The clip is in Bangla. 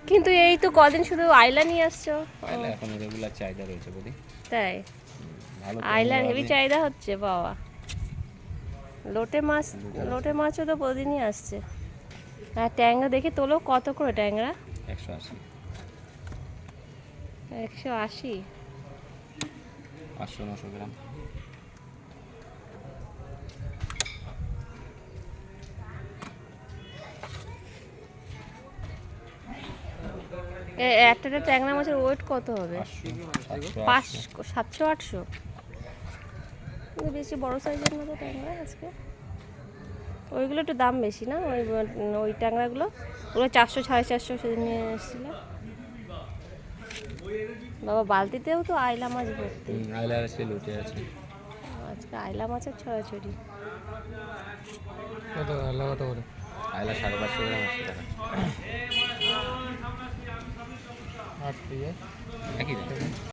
কিন্তু এই তো কদিন শুধু আইলা নিয়ে আসছো। আইলা এখন রেগুলার চাহিদা রয়েছে বলি। তাই ভালো আইলার হেভি চাহিদা হচ্ছে বাবা। লোটে মাছ, লোটে মাছও তো প্রতিদিনই আসছে। আর ট্যাংরা দেখে তোলো কত করে ট্যাংরা? 180 180। 500-900 গ্রাম। একটা ট্যাংরা মাছের ওয়েট কত হবে? 700-800। কিন্তু বেশি বড় সাইজের মতো ট্যাংরা আজকে। ওইগুলো একটু দাম বেশি না? ওই ওই ট্যাংরাগুলো ওগুলো 400-450 সেদিন নিয়ে এসেছিল। বাবা বালতিতেও তো আইলা মাছ ভর্তি। আইলা আছে, লুটে আছে। আজকে আইলা মাছের ছড়াছড়ি। কত আইলা কত করে? আইলা 550 গ্রাম 80 টাকা। 8 দিয়ে একই দাম।